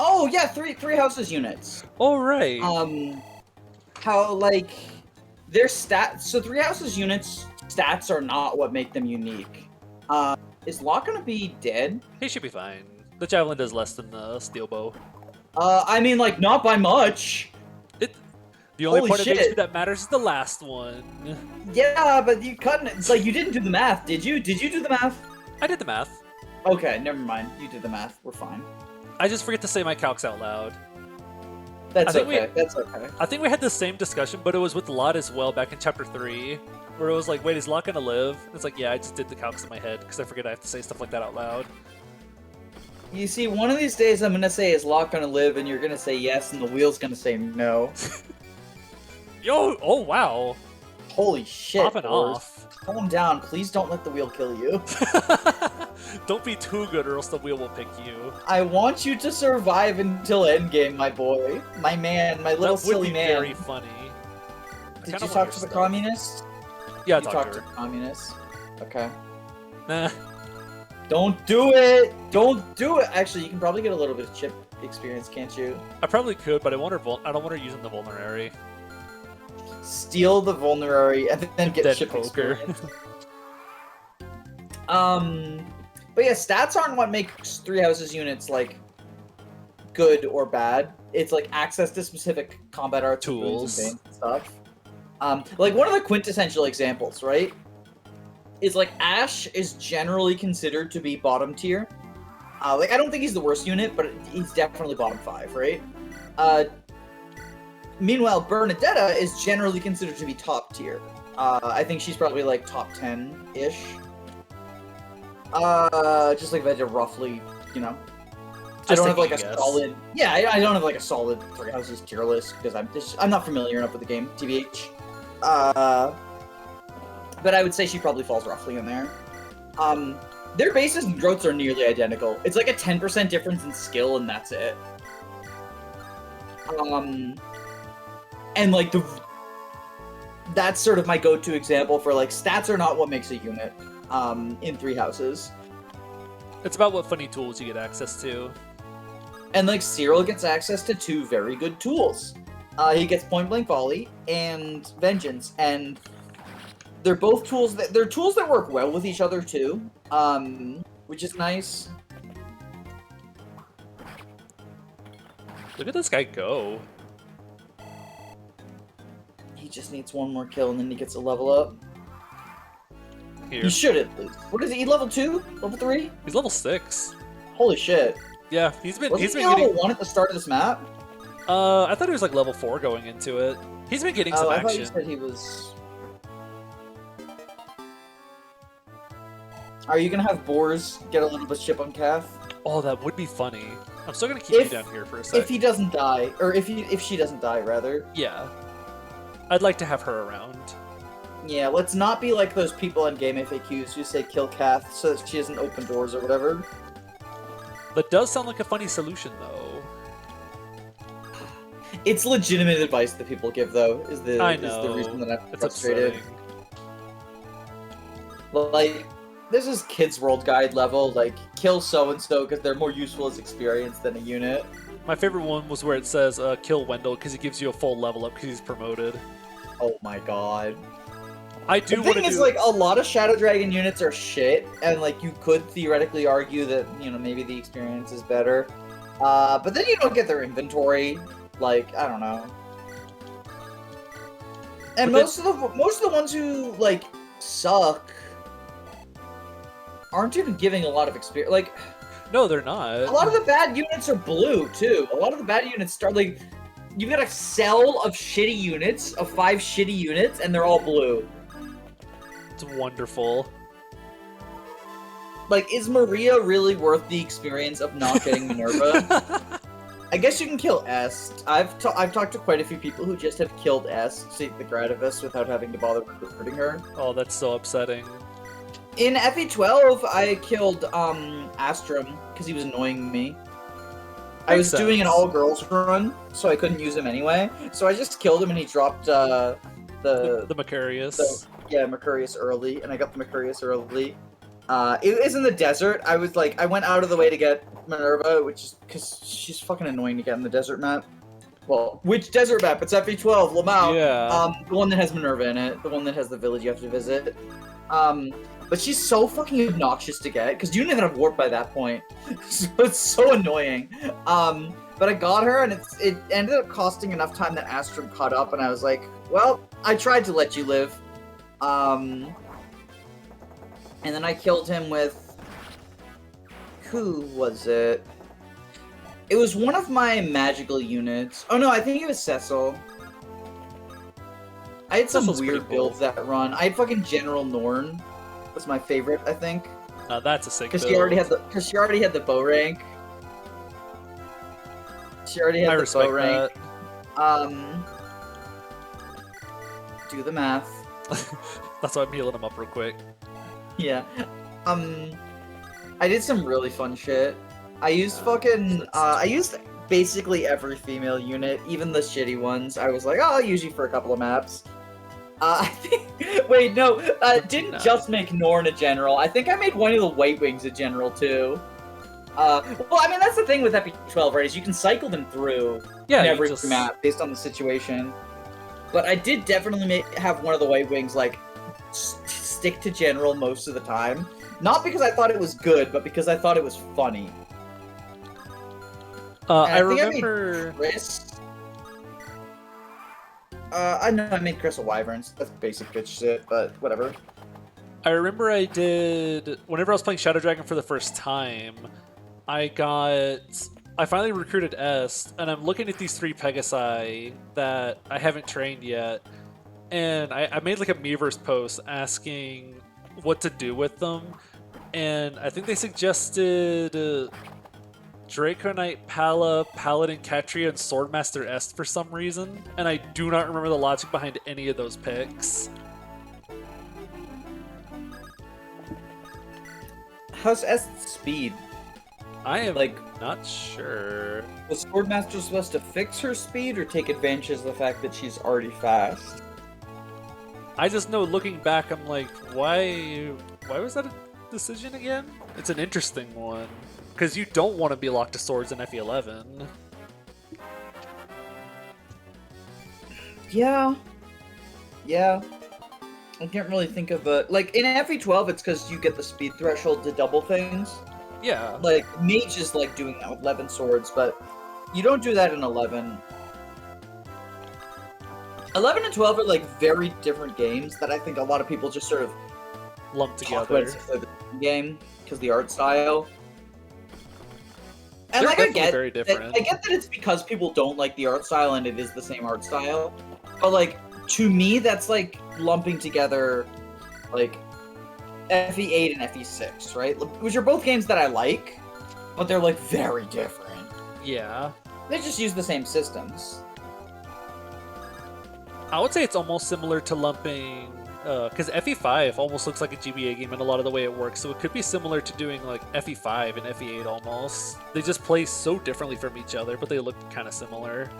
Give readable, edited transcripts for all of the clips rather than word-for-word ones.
Oh yeah, three houses units. Oh right. How like their stats? So three houses units stats are not what make them unique. Is Locke gonna be dead? He should be fine. The javelin does less than the steel bow. I mean, like, not by much. The only Holy point shit. of HP that matters is the last one. Yeah, but you couldn't. It's like you didn't do the math, did you? Did you do the math? I did the math. Okay, never mind. You did the math. We're fine. I just forget to say my calcs out loud. That's okay. That's okay. I think we had the same discussion, but it was with Lot as well back in chapter 3, where it was like, wait, is Lot gonna live? It's like, yeah, I just did the calcs in my head because I forget I have to say stuff like that out loud. You see, one of these days I'm gonna say, is Locke gonna live? And you're gonna say yes, and the wheel's gonna say no. Yo! Oh wow! Holy shit! Popping off. Calm down, please. Don't let the wheel kill you. Don't be too good, or else the wheel will pick you. I want you to survive until endgame, my boy, my man, my little silly man. That would be very funny. Did you talk to the communists? Yeah, I talked to the communists. Okay. Nah. Don't do it! Don't do it! Actually, you can probably get a little bit of chip experience, can't you? I probably could, but I don't want her using the vulnerary. Steal the vulnerary and then get Dead chip poker. experience. But yeah, stats aren't what makes three houses units like good or bad. It's like access to specific combat arts, tools, and stuff. Like one of the quintessential examples, right? Is like Ash is generally considered to be bottom tier. Like I don't think he's the worst unit, but he's definitely bottom 5, right? Meanwhile, Bernadetta is generally considered to be top tier. I think she's probably like top 10-ish. Just like if I did roughly, you know. I don't have like a solid. Yeah, I don't have like a solid three houses tier list because I'm not familiar enough with the game, TBH. But I would say she probably falls roughly in there. Their bases and growths are nearly identical. It's like a 10% difference in skill, and that's it. And like that's sort of my go-to example for like stats are not what makes a unit. In three houses. It's about what funny tools you get access to. And like Cyril gets access to 2 very good tools. He gets Point Blank Volley and Vengeance, and they're both tools that work well with each other too, which is nice. Look at this guy go. He just needs one more kill and then he gets a level up. Here. He should at least. What is he? Level 2? Level 3? He's level 6. Holy shit. Yeah, he's been level 1 at the start of this map? I thought he was like level 4 going into it. He's been getting some action. I thought you said he was. Are you gonna have Boars get a little bit chip on Kath? Oh, that would be funny. I'm still gonna keep you down here for a sec. If he doesn't die, or if she doesn't die, rather. Yeah. I'd like to have her around. Yeah, let's not be like those people in game FAQs who say kill Kath so that she doesn't open doors or whatever. That does sound like a funny solution, though. It's legitimate advice that people give, though, is the reason that I'm frustrated. Upsetting. Like, this is Kids World Guide level, like, kill so-and-so because they're more useful as experience than a unit. My favorite one was where it says, kill Wendell because he gives you a full level up because he's promoted. Oh my god. The thing is, like, a lot of Shadow Dragon units are shit, and, like, you could theoretically argue that, you know, maybe the experience is better. But then you don't get their inventory. Like, I don't know. And most of the ones who, like, suck aren't even giving a lot of experience. Like, no, they're not. A lot of the bad units are blue, too. A lot of the bad units start, like, you've got a cell of shitty units, of 5 shitty units, and they're all blue. It's wonderful. Like, is Maria really worth the experience of not getting Minerva? I guess you can kill Est. I've talked to quite a few people who just have killed Est, Seek the Gradivis, without having to bother recruiting her. Oh, that's so upsetting. In FE12, I killed Astrum because he was annoying me. I was doing an all-girls run, so I couldn't use him anyway. So I just killed him, and he dropped the Mercurius. Yeah, Mercurius early, and I got the Mercurius early. It is in the desert. I went out of the way to get Minerva, which is because she's fucking annoying to get in the desert map. Well, which desert map? It's FE12, Lamau. Yeah. The one that has Minerva in it, the one that has the village you have to visit. But she's so fucking obnoxious to get, because you don't even have warp by that point. So it's so annoying. But I got her, and it ended up costing enough time that Astrid caught up, and I was like, well, I tried to let you live. And then I killed him with... Who was it? It was one of my magical units. Oh no, I think it was Cecil. I had some Cecil's weird pretty cool. builds that run. I had fucking General Norn. Was my favorite, I think. That's a sick build. Because she already had the bow rank. She already had I the respect bow rank. that. Do the math. That's why I'm healing him up real quick. Yeah. I did some really fun shit. I used I used basically every female unit, even the shitty ones. I was like, oh, I'll use you for a couple of maps. I think... Wait, no, didn't just make Norn a general. I think I made one of the White Wings a general, too. Well, I mean, that's the thing with FE12, right, is you can cycle them through in every map based on the situation. But I did definitely have one of the White Wings, like, stick to general most of the time. Not because I thought it was good, but because I thought it was funny. I remember... I made Chris. I know I made Crystal Wyverns. That's basic bitch shit, but whatever. I remember I did... Whenever I was playing Shadow Dragon for the first time, I finally recruited Est, and I'm looking at these 3 Pegasi that I haven't trained yet, and I made like a Miiverse post asking what to do with them, and I think they suggested... Draco Knight, Pala, Paladin, Catria, and Swordmaster Est for some reason, and I do not remember the logic behind any of those picks. How's Est's speed? I am not sure. Was Swordmaster supposed to fix her speed or take advantage of the fact that she's already fast? I just know looking back, I'm like, why was that a decision again? It's an interesting one. Because you don't want to be locked to swords in FE11. Yeah. Yeah. I can't really think of a... Like, in FE12, it's because you get the speed threshold to double things. Yeah. Like, Mage is, like, doing that with 11 swords, but you don't do that in 11. 11 and 12 are, like, very different games that I think a lot of people just sort of... lump together. The game, because the art style... And They're like, I get that it's because people don't like the art style and it is the same art style. But like, to me, that's like lumping together like FE8 and FE6, right? Which are both games that I like, but they're like very different. Yeah. They just use the same systems. I would say it's almost similar to lumping, because FE5 almost looks like a GBA game in a lot of the way it works, so it could be similar to doing like FE5 and FE8 almost. They just play so differently from each other, but they look kind of similar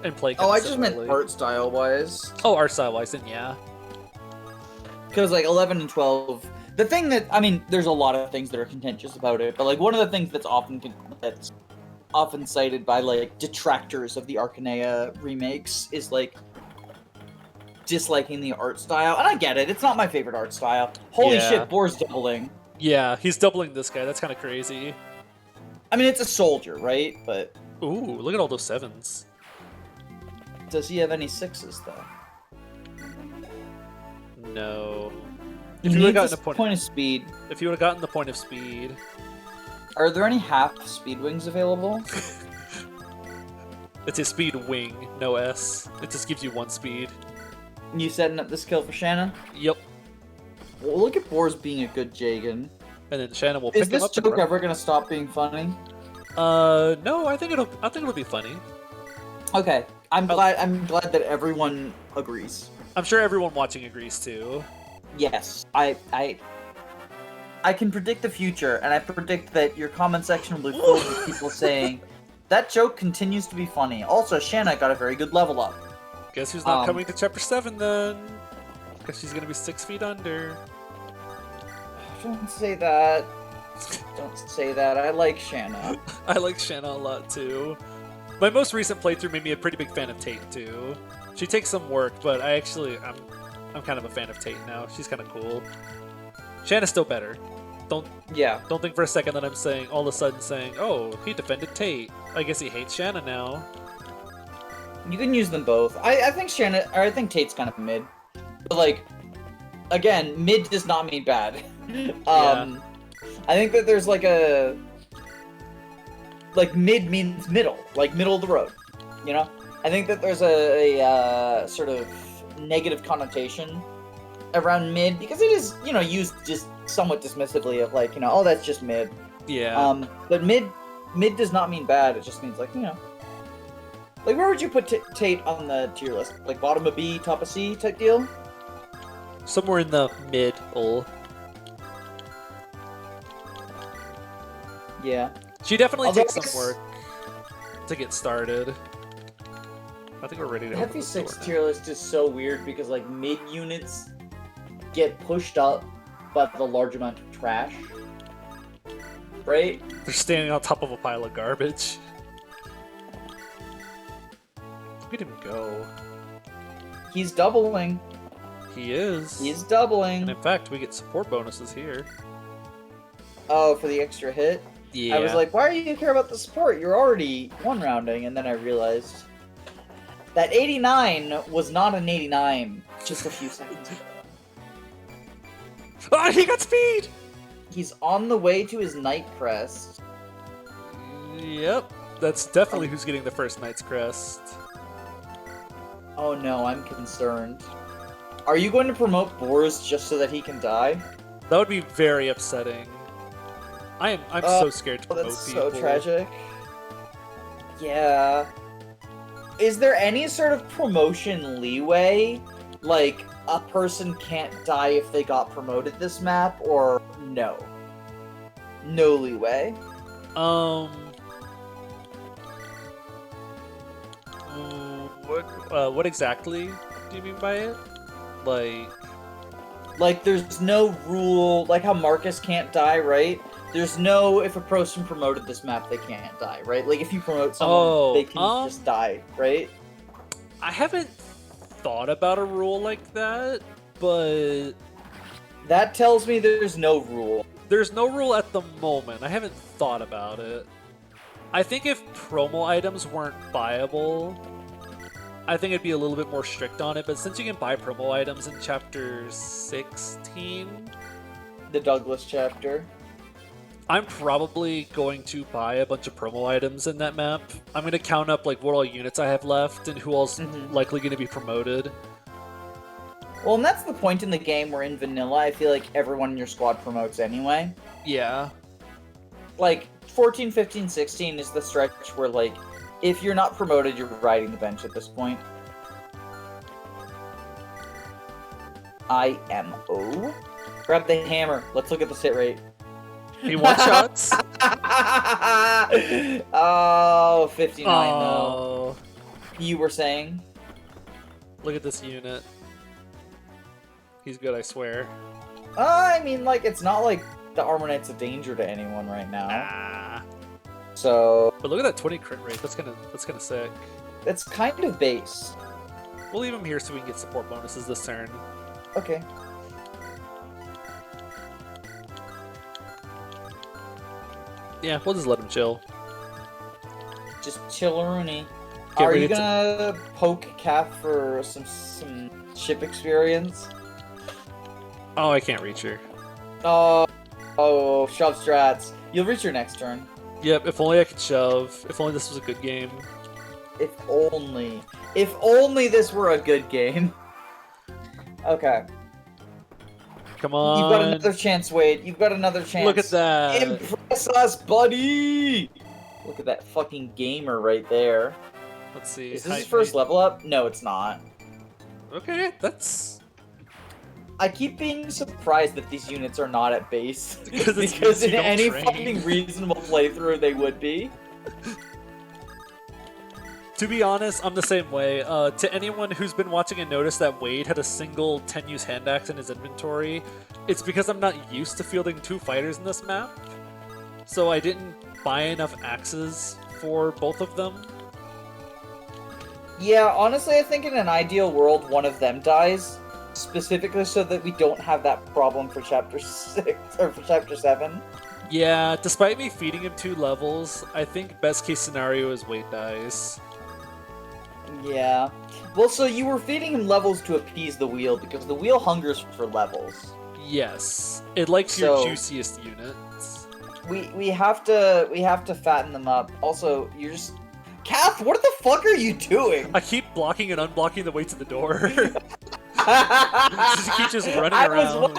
and play kind of I just meant art style wise. Oh, art style wise, then yeah. Because like 11 and 12, the thing that, I mean, there's a lot of things that are contentious about it, but like one of the things that's often cited by like detractors of the Arcanea remakes is like disliking the art style, and I get it. It's not my favorite art style. Holy shit, Boar's doubling. Yeah, he's doubling this guy. That's kind of crazy. I mean, it's a soldier, right? But ooh, look at all those 7s. Does he have any 6s though? No. If you would have gotten the point of speed. If you would have gotten the point of speed. Are there any half speed wings available? It's a speed wing, no S. It just gives you 1 speed. You setting up this kill for Shanna? Yep. Well, look at Boars being a good Jagan. And then Shanna will pick him up. Is this joke ever gonna stop being funny? No, I think it'll be funny. Okay. I'm glad that everyone agrees. I'm sure everyone watching agrees too. Yes. I can predict the future, and I predict that your comment section will be filled with people saying, that joke continues to be funny. Also, Shanna got a very good level up. Guess who's not coming to Chapter 7 then? Guess she's gonna be 6 feet under. Don't say that. Don't say that. I like Shanna. I like Shanna a lot too. My most recent playthrough made me a pretty big fan of Tate too. She takes some work, but I'm kind of a fan of Tate now. She's kind of cool. Shanna's still better. Don't think for a second that I'm saying all of a sudden saying, oh, he defended Tate. I guess he hates Shanna now. You can use them both. I think Tate's kind of mid. But like, again, mid does not mean bad. Yeah. I think that there's like mid means middle, like middle of the road. You know? I think that there's a sort of negative connotation around mid because it is, used just somewhat dismissively of like, oh, that's just mid. Yeah. But mid does not mean bad. It just means like, like where would you put Tate on the tier list? Like bottom of B, top of C type deal? Somewhere in the middle. Yeah. She definitely takes some work to get started. I think we're ready to open this door FE6 now. tier list is so weird because like mid units get pushed up by the large amount of trash. Right? They're standing on top of a pile of garbage. Look at him go. He's doubling. He is. He's doubling. And in fact, we get support bonuses here. Oh, for the extra hit? Yeah. I was like, why do you care about the support? You're already one rounding, and then I realized that 89 was not an 89 just a few seconds ago. Ah, he got speed! He's on the way to his Night Crest. Yep. That's definitely who's getting the first Knight's Crest. Oh no, I'm concerned. Are you going to promote Boars just so that he can die? That would be very upsetting. I'm so scared to promote That's people. so tragic. Yeah. Is there any sort of promotion leeway? Like, a person can't die if they got promoted this map, or no? No leeway? What exactly do you mean by it? Like, there's no rule, like how Marcus can't die, right? There's no, if a person promoted this map, they can't die, right? Like, if you promote someone, they can just die, right? I haven't thought about a rule like that, but... That tells me there's no rule. There's no rule at the moment. I haven't thought about it. I think if promo items weren't buyable, I think it'd be a little bit more strict on it, but since you can buy promo items in Chapter 16... The Douglas chapter. I'm probably going to buy a bunch of promo items in that map. I'm going to count up like what all units I have left and who all's likely going to be promoted. Well, and that's the point in the game where in vanilla, I feel like everyone in your squad promotes anyway. Yeah. Like, 14, 15, 16 is the stretch where, like, if you're not promoted, you're riding the bench at this point. IMO. Grab the hammer. Let's look at the hit rate. He one-shots. Oh, 59 Oh. though. You were saying? Look at this unit. He's good, I swear. I mean, like, it's not like the Armor Knight's a danger to anyone right now. Ah. So... But look at that 20 crit rate. That's kind of sick. It's kind of base. We'll leave him here so we can get support bonuses this turn. Okay. Yeah, we'll just let him chill. Just chill-rooney. Get Are you ready to- gonna poke Kath for some ship experience? Oh, I can't reach her. Oh, shove strats. You'll reach your next turn. Yep, if only I could shove. If only this was a good game. If only. If only this were a good game. Okay. Come on. You've got another chance, Wade. You've got another chance. Look at that. Impress us, buddy! Look at that fucking gamer right there. Let's see. Is this his first level up? No, it's not. Okay, that's... I keep being surprised that these units are not at base. Because it's because units in you don't any train. fucking reasonable playthrough, they would be. To To be honest, I'm the same way. To anyone who's been watching and noticed that Wade had a single 10-use hand axe in his inventory, it's because I'm not used to fielding 2 fighters in this map. So I didn't buy enough axes for both of them. Yeah, honestly, I think in an ideal world, one of them dies, specifically so that we don't have that problem for Chapter 6, or for Chapter 7. Yeah, despite me feeding him 2 levels, I think best case scenario is Wade dies. Yeah. Well, so you were feeding him levels to appease the wheel, because the wheel hungers for levels. Yes, it likes your juiciest units. We have to fatten them up. Also, you're just... Kath, what the fuck are you doing? I keep blocking and unblocking the way to the door. She keeps just running around.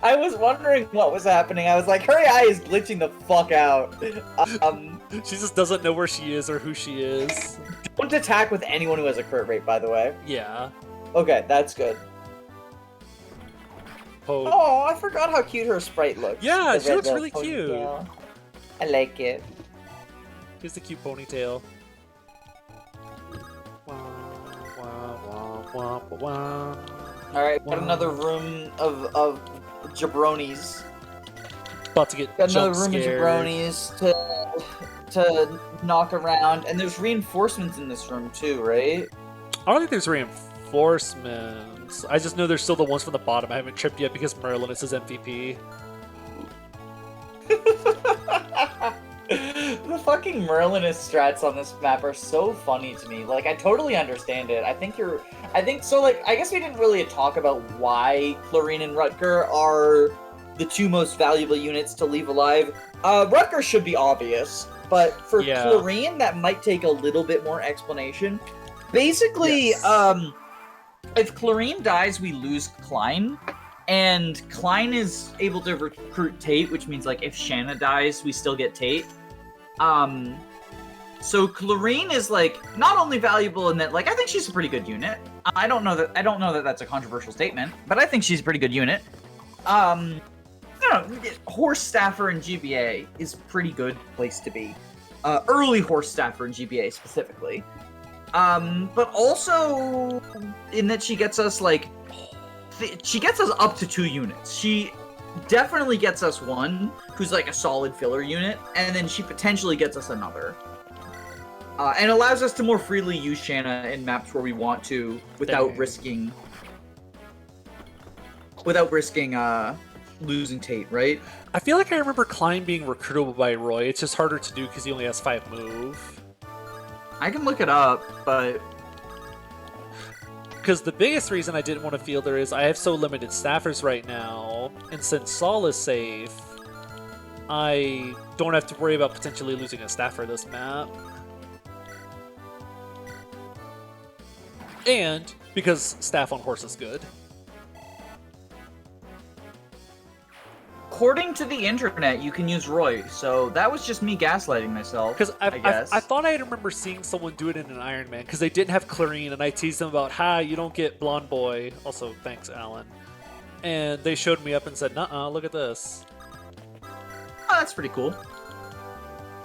I was wondering what was happening. I was like, her AI is glitching the fuck out. She just doesn't know where she is or who she is. Don't attack with anyone who has a crit rate, by the way. Yeah. Okay, that's good. Oh, I forgot how cute her sprite looks. Yeah, she looks really cute. I like it. Here's the cute ponytail. Alright, got another room of jabronis. About to get got another room scared. of jabronis to knock around, and there's reinforcements in this room too, right? I don't think there's reinforcements. I just know there's still the ones from the bottom I haven't tripped yet because Merlin is his MVP. The fucking Merlinist strats on this map are so funny to me. Like, I totally understand it. I think so, like, I guess we didn't really talk about why Chlorine and Rutger are the 2 most valuable units to leave alive. Rutger should be obvious, but for Chlorine, that might take a little bit more explanation. Basically, yes. If Chlorine dies, we lose Klein. And Klein is able to recruit Tate, which means, like, if Shanna dies, we still get Tate. So Chlorine is, like, not only valuable in that, like, I think she's a pretty good unit. I don't know that that's a controversial statement, but I think she's a pretty good unit. I don't know, Horse Staffer in GBA is a pretty good place to be. Early Horse Staffer in GBA specifically. But also in that she gets us, like, she gets us up to 2 units. She definitely gets us 1, who's like a solid filler unit, and then she potentially gets us another. And allows us to more freely use Shanna in maps where we want to, without risking losing Tate, right? I feel like I remember Klein being recruitable by Roy. It's just harder to do because he only has 5 move. I can look it up, but... Because the biggest reason I didn't want to field her is I have so limited staffers right now, and since Saul is safe, I don't have to worry about potentially losing a staffer this map. And because staff on horse is good. According to the internet, you can use Roy, so that was just me gaslighting myself. Because I thought I remember seeing someone do it in an Iron Man, because they didn't have Chlorine, and I teased them about, you don't get Blonde Boy. Also, thanks, Elen. And they showed me up and said, nuh-uh, look at this. Oh, that's pretty cool.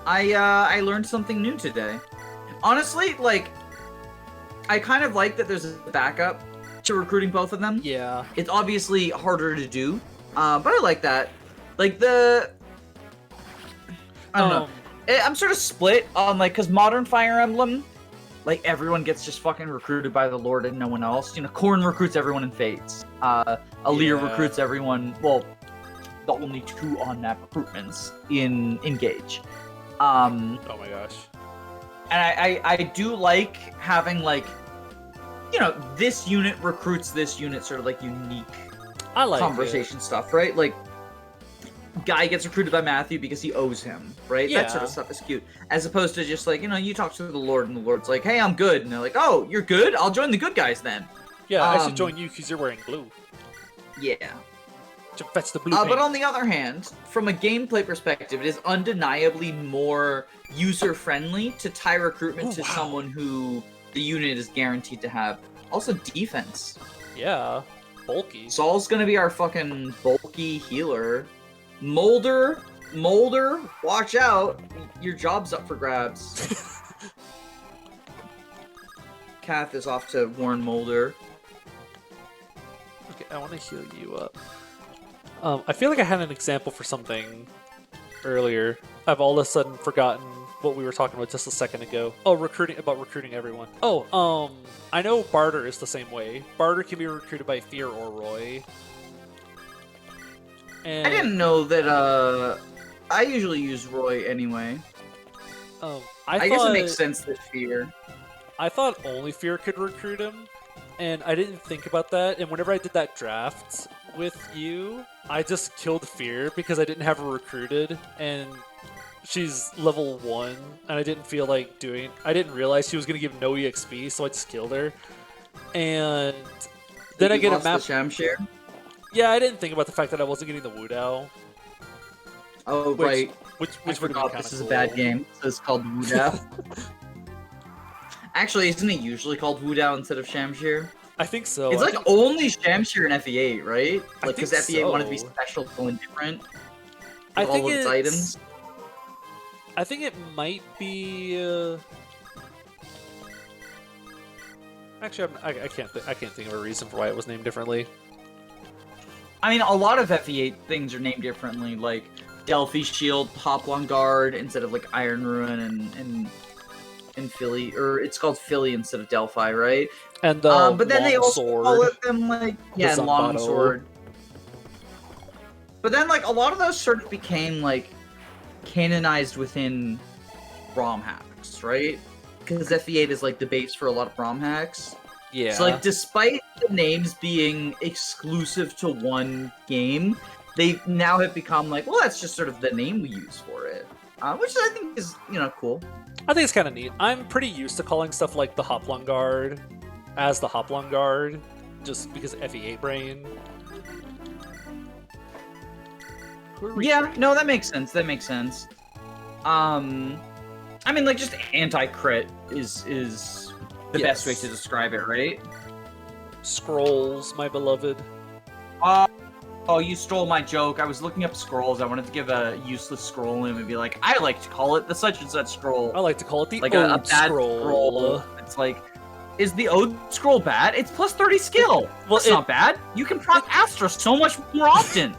I learned something new today. Honestly, like, I kind of like that there's a backup to recruiting both of them. Yeah. It's obviously harder to do, but I like that. Like, I don't know. I'm sort of split on, like, because Modern Fire Emblem, like, everyone gets just fucking recruited by the Lord and no one else. You know, Korn recruits everyone in Fates. Alear recruits everyone, well, the only 2 on-map recruitments in Engage. Oh my gosh. And I do like having, like, you know, this unit recruits this unit, sort of, like, unique conversation stuff, right? Like, Guy gets recruited by Matthew because he owes him, right? Yeah. That sort of stuff is cute. As opposed to just, like, you know, you talk to the Lord and the Lord's like, hey, I'm good. And they're like, oh, you're good? I'll join the good guys then. Yeah, I should join you because you're wearing blue. Yeah. Fetch the blue but on the other hand, from a gameplay perspective, it is undeniably more user-friendly to tie recruitment to someone who the unit is guaranteed to have. Also, defense. Yeah. Bulky. Saul's gonna be our fucking bulky healer. Molder, watch out. Your job's up for grabs. Kath is off to Warren Mulder. Okay, I want to heal you up. I feel like I had an example for something earlier. I've all of a sudden forgotten what we were talking about just a second ago. Oh, recruiting everyone. Oh, I know Barter is the same way. Barter can be recruited by Fear or Roy. And, I didn't know that, I usually use Roy anyway. I guess it makes sense that Fear. I thought only Fear could recruit him, and I didn't think about that, and whenever I did that draft with you, I just killed Fear because I didn't have her recruited, and she's level 1, and I didn't feel like I didn't realize she was going to give no EXP, so I just killed her. And then I get a map. The Shamshir? Yeah, I didn't think about the fact that I wasn't getting the Wudao. Oh, right. Which I forgot this is a bad game, so it's called Wudao. Actually, isn't it usually called Wudao instead of Shamshir? I think so. It's only Shamshir in FE8, right? Like, because FE8 wanted to be so. special and different. I think all of its items. I think it might be. Actually, I can't think of a reason for why it was named differently. I mean, a lot of FE8 things are named differently, like Delphi Shield, Hoplon Guard instead of like Iron Ruin and Philly, or it's called Philly instead of Delphi, right? And the but then they also sword, call it them like and Longsword. But then like a lot of those sort of became like canonized within ROM hacks, right? Because FE8 is like the base for a lot of ROM hacks. Yeah. So like, despite the names being exclusive to one game, they now have become like, well, that's just sort of the name we use for it, which I think is cool. I think it's kind of neat. I'm pretty used to calling stuff like the Hoplon Guard as the Hoplon Guard, just because FE8 brain. Yeah, no, that makes sense. That makes sense. I mean, like, just anti-crit is the best way to describe it, right? Scrolls, my beloved. Oh, you stole my joke. I was looking up scrolls. I wanted to give a useless scroll name and be like, I like to call it the such and such scroll. I like to call it the like Ode a bad scroll. It's like, is the Ode scroll bad? It's plus 30 skill. Well, it's not bad. You can proc Astra so much more often.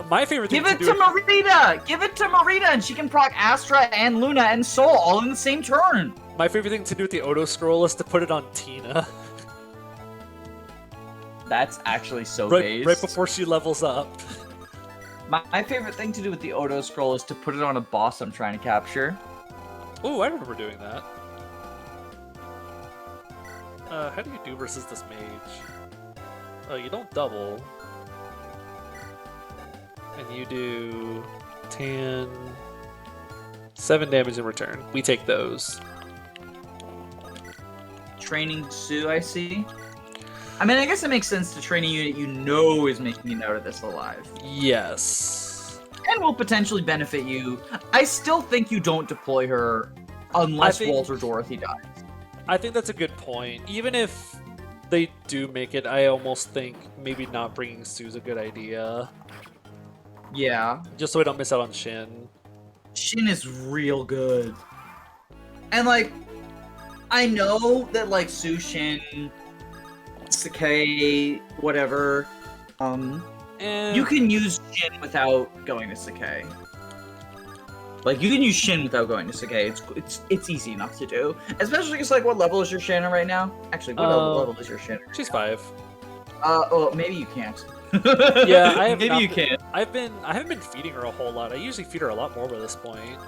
My favorite thing Give it to Marita! Give it to Marita, and she can proc Astra and Luna and Soul all in the same turn. My favorite thing to do with the Odo scroll is to put it on Tina. That's actually so right before she levels up. My favorite thing to do with the Odo scroll is to put it on a boss I'm trying to capture. Oh, I remember doing that. How do you do versus this mage? Oh, you don't double. And you do 7 damage in return. We take those. Training Sue, I see. I mean, I guess it makes sense to train a unit you know is making it out of this alive. Yes. And will potentially benefit you. I still think you don't deploy her unless Walter Dorothy dies. I think that's a good point. Even if they do make it, I almost think maybe not bringing Sue's a good idea. Yeah. Just so we don't miss out on Shin. Shin is real good. And, like, I know that, like, Sue, Shin, Sakai, whatever, you can use Shin without going to Sakai. Like, you can use Shin without going to Sakai. It's easy enough to do. Especially because, like, what level is your Shanna right now? Actually, what level is your Shanna? She's 5. Well, maybe you can't. Yeah, I have maybe you can't. I haven't been feeding her a whole lot. I usually feed her a lot more by this point.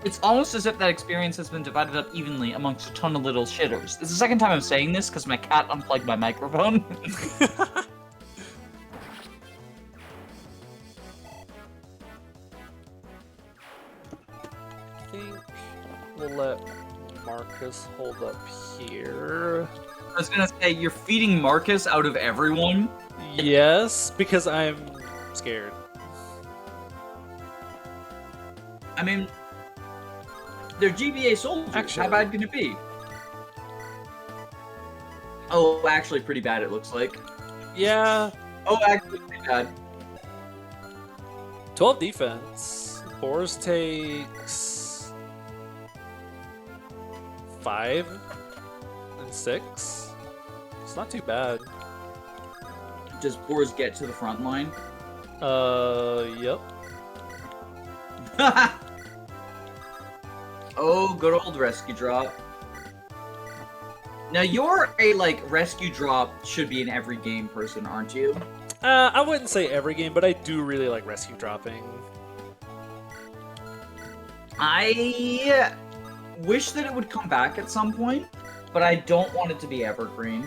It's almost as if that experience has been divided up evenly amongst a ton of little shitters. This is the second time I'm saying this because my cat unplugged my microphone. I think we'll let Marcus hold up here. I was gonna say, you're feeding Marcus out of everyone? Yes, because I'm scared. I mean, they're GBA soldiers. Actually, how bad can it be? Oh, actually pretty bad, it looks like. Yeah. Oh, actually pretty bad. 12 defense. Boars takes 5 and 6. It's not too bad. Does Boars get to the front line? Yep. Oh, good old rescue drop. Now you're a rescue drop should be in every game person, aren't you? I wouldn't say every game, but I do really like rescue dropping. I wish that it would come back at some point, but I don't want it to be evergreen.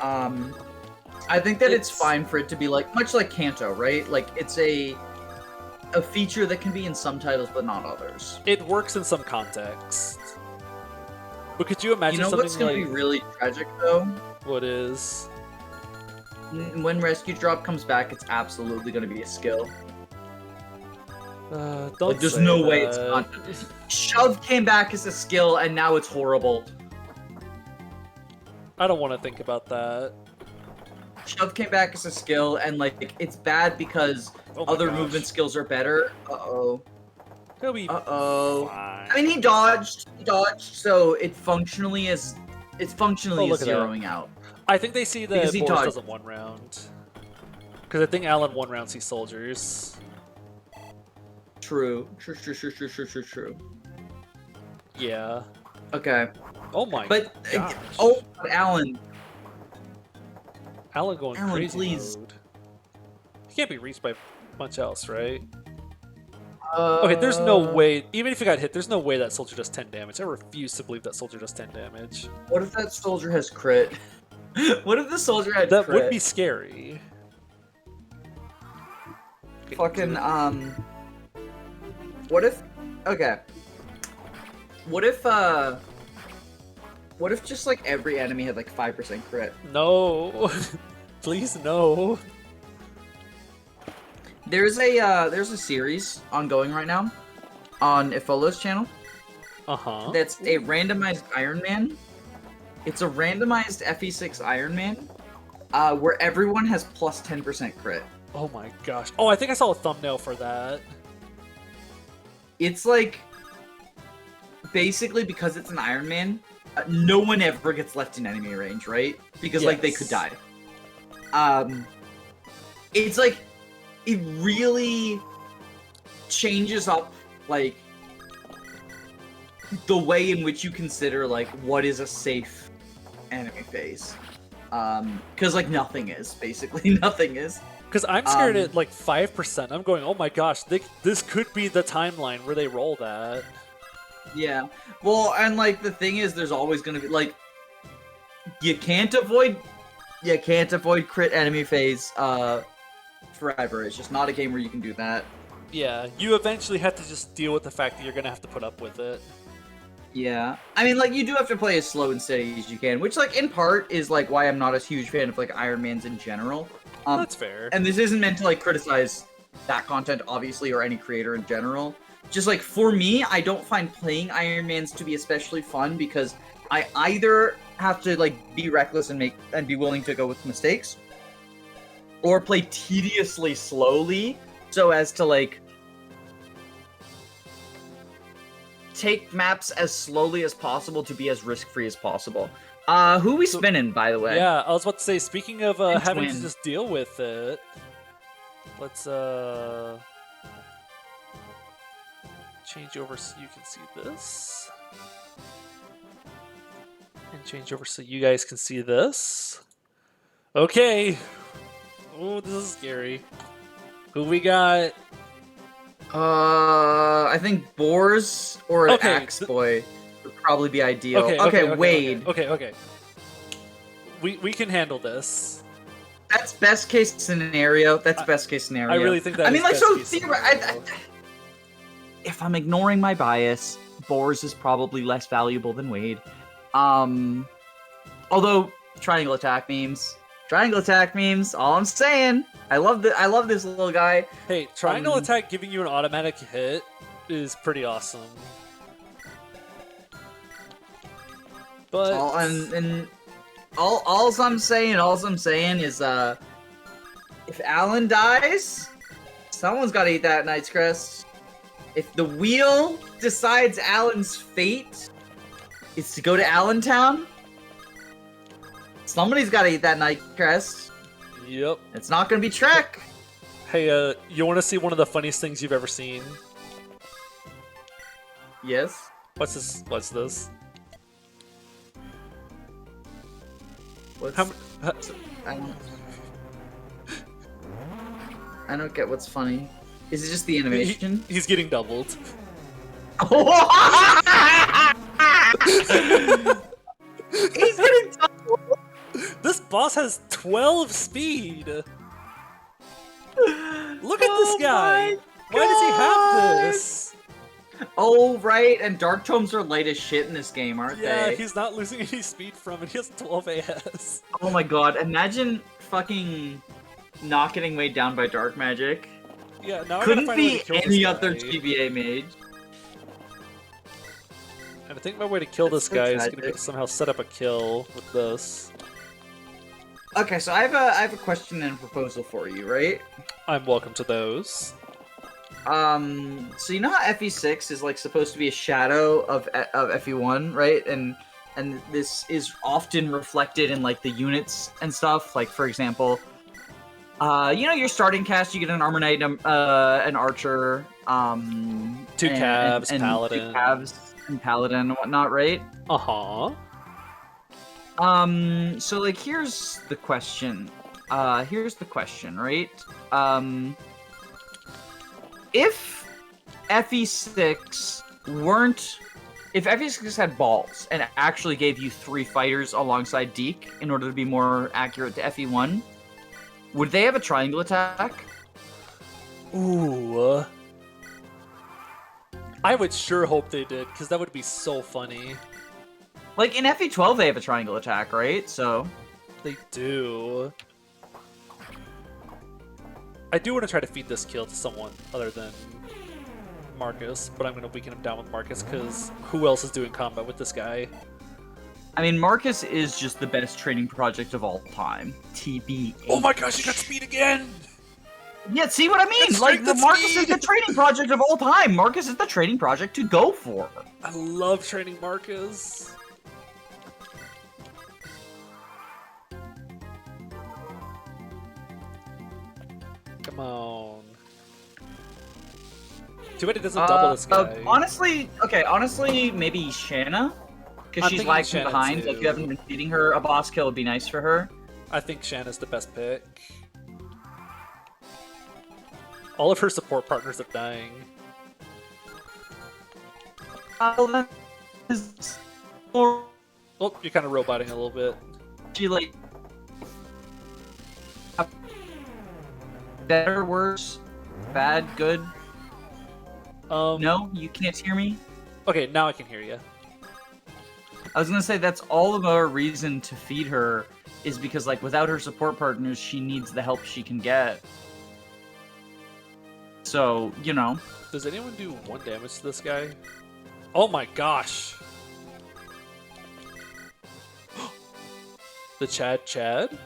I think that it's fine for it to be much like Kanto, right? Like it's a feature that can be in some titles but not others. It works in some context. But could you imagine something what's gonna be really tragic though? What is? When rescue drop comes back, it's absolutely gonna be a skill. Don't there's say no that. way it's not. Shove came back as a skill, and now it's horrible. I don't want to think about that. Shove came back as a skill, and it's bad because other movement skills are better. Uh-oh. He'll be Uh-oh. fine. I mean, he dodged, so it functionally is zeroing out. I think they see that he Boris dodged. doesn't one round. Because I think Elen one rounds these soldiers. True. Yeah. Okay. Oh my But gosh. Alan. Elen going Elen, crazy please. mode. He can't be reached by much else, right? Okay, there's no way. Even if he got hit, there's no way that soldier does 10 damage. I refuse to believe that soldier does 10 damage. What if that soldier has crit? What if the soldier had That crit? would be scary. Fucking, what if... Okay. What if just, every enemy had, 5% crit? No. Please, no. There's a series ongoing right now on Ifolo's channel. Uh-huh. That's a randomized Iron Man. It's a randomized FE6 Iron Man, where everyone has plus 10% crit. Oh my gosh. Oh, I think I saw a thumbnail for that. It's basically because it's an Iron Man, no one ever gets left in enemy range, right? Because they could die. It's it really changes up the way in which you consider what is a safe enemy phase. Because nothing is, basically nothing is. Because I'm scared at 5%. I'm going, oh my gosh, this could be the timeline where they roll that. Yeah. Well, and the thing is, there's always gonna be you can't avoid crit enemy phase forever. It's just not a game where you can do that. Yeah, you eventually have to just deal with the fact that you're gonna have to put up with it. Yeah. I mean, you do have to play as slow and steady as you can, which in part is why I'm not a huge fan of Iron Mans in general. That's fair. And this isn't meant to criticize that content, obviously, or any creator in general. Just for me, I don't find playing Iron Mans to be especially fun because I either have to be reckless and be willing to go with mistakes, or play tediously slowly so as to take maps as slowly as possible to be as risk-free as possible. Who we spinning, by the way? Yeah, I was about to say, speaking of having win. to just deal with it, let's change over so you can see this. And change over so you guys can see this. Okay. Oh, this is scary. Who we got? I think Boars or an Axe Boy would probably be ideal. Okay, Wade. Okay. We can handle this. That's best case scenario. Best case scenario. I really think that. I mean, is so best case scenario. If I'm ignoring my bias, Boars is probably less valuable than Wade. Although triangle attack memes. All I'm saying. I love this little guy. Hey, triangle attack giving you an automatic hit is pretty awesome. But all I'm saying is if Alan dies, Someone's got to eat that Knight's Crest. If the wheel decides Alan's fate is to go to Allentown, somebody's got to eat that Knight's Crest. Yep. It's not going to be Trek. Hey, you want to see one of the funniest things you've ever seen? Yes. What's this? What's this? What's... How, I don't get what's funny. Is it just the animation? He's getting doubled. He's getting doubled. This boss has 12 speed. Look at this guy. Why does he have this? Oh, right, and Dark Tomes are light as shit in this game, aren't Yeah, they? he's not losing any speed from it. He has 12 AS. Oh my god, imagine fucking not getting weighed down by dark magic. Yeah, now Couldn't I gotta find a way be to kill any this other guy. GBA mage. And I think my way to kill this That's so guy is tragic. gonna be to somehow set up a kill with this. Okay, so I have a question and a proposal for you, right? I'm welcome to those. So you know how FE6 is like supposed to be a shadow of FE1, right? And this is often reflected in like the units and stuff. Like for example, you know your starting cast, you get an armor knight, an archer, Two calves, paladin. two calves, and paladin and whatnot, right? Uh-huh. So like here's the question. Right? If FE6 weren't... If FE6 had balls and actually gave you 3 fighters alongside Deike in order to be more accurate to FE1, would they have a triangle attack? Ooh. I would sure hope they did, because that would be so funny. Like, in FE12 they have a triangle attack, right? So... They do. I do want to try to feed this kill to someone other than Marcus, but I'm going to weaken him down with Marcus, because who else is doing combat with this guy? I mean, Marcus is just the best training project of all time. TB. Oh my gosh, he got speed again! Yeah, see what I mean? That's Like, strength the and Marcus speed! is the training project of all time. Marcus is the training project to go for. I love training Marcus. Come on. Too bad he doesn't double this guy. Honestly, maybe Shanna? Because I'm she's thinking lagging Shanna behind. too. Like, you haven't been feeding her a boss kill would be nice for her. I think Shanna's the best pick. All of her support partners are dying. Or Oh, you're kind of roboting a little bit. she, like... Better, worse, bad, good? No? You can't hear me? Okay, now I can hear you. I was gonna say that's all of our reason to feed her is because, like, without her support partners, she needs the help she can get. So, you know. Does anyone do 1 damage to this guy? Oh my gosh! The Chad?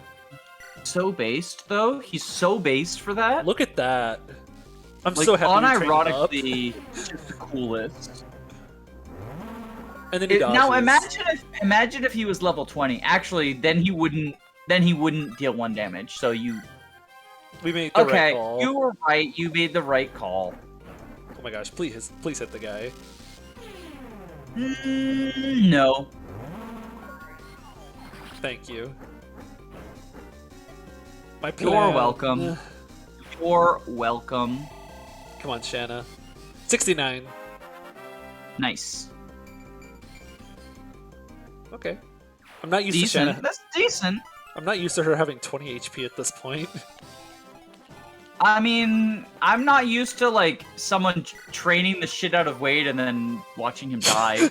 So based, though. He's so based for that. Look at that. I'm Like, so happy you trained him up. unironically, just the coolest. And then he dodges. Now imagine if he was level 20. Actually, then he wouldn't deal 1 damage. So you We made the right okay? call. You were right. You made the right call. Oh my gosh, please hit the guy. No. Thank you. My You're plan. welcome. You're welcome. Come on, Shanna. 69. Nice. Okay. I'm not used to Decent. Shanna. That's decent. I'm not used to her having 20 HP at this point. I mean, I'm not used to, like, someone training the shit out of Wade and then watching him die.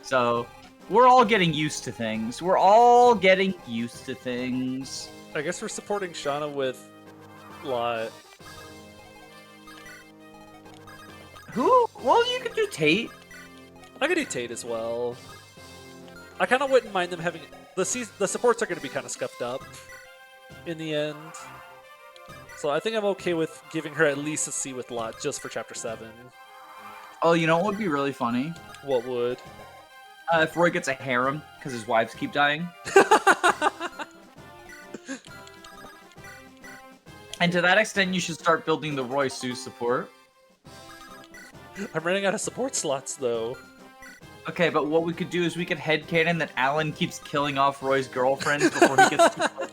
So, we're all getting used to things. I guess we're supporting Shauna with Lot. Who? Well, you could do Tate. I could do Tate as well. I kind of wouldn't mind them having... The supports are going to be kind of scuffed up in the end. So I think I'm okay with giving her at least a C with Lot just for Chapter 7. Oh, you know what would be really funny? What would? If Roy gets a harem because his wives keep dying. And to that extent, you should start building the Roy Sue support. I'm running out of support slots, though. Okay, but what we could do is we could headcanon that Alan keeps killing off Roy's girlfriends before he gets to them.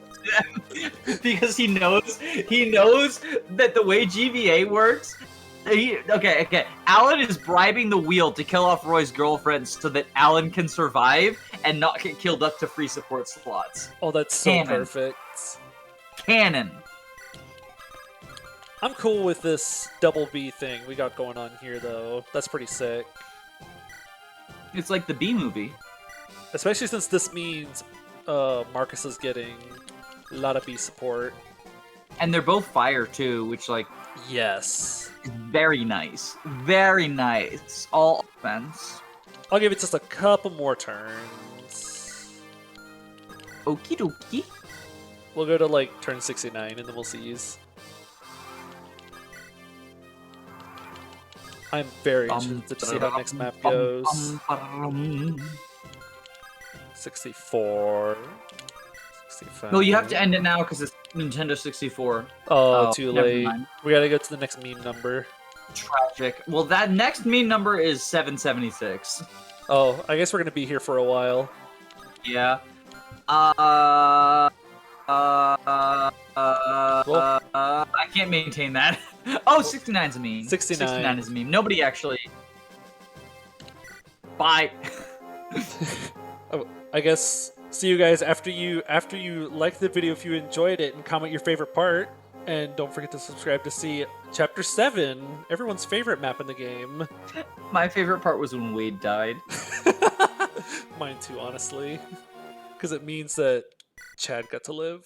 Because he knows that the way GBA works, okay. Alan is bribing the wheel to kill off Roy's girlfriends so that Alan can survive and not get killed up to free support slots. Oh, that's so Canon. perfect. Canon. I'm cool with this double B thing we got going on here, though. That's pretty sick. It's like the B movie. Especially since this means Marcus is getting a lot of B support. And they're both fire, too, which, like, Yes. is very nice. Very nice. All offense. I'll give it just a couple more turns. Okie dokie. We'll go to, like, turn 69, and then we'll seize. I'm very interested to see how next map goes. 64. 65. No, you have to end it now because it's Nintendo 64. Oh, too never late. mind. We gotta go to the next meme number. Tragic. Well, that next mean number is 776. Oh, I guess we're gonna be here for a while. Yeah. I can't maintain that. Oh, 69's a meme. 69. 69 is a meme. Nobody actually. Bye. Oh, I guess see you guys after you like the video if you enjoyed it and comment your favorite part. And don't forget to subscribe to see Chapter 7, everyone's favorite map in the game. My favorite part was when Wade died. Mine too, honestly. Because it means that Chad got to live.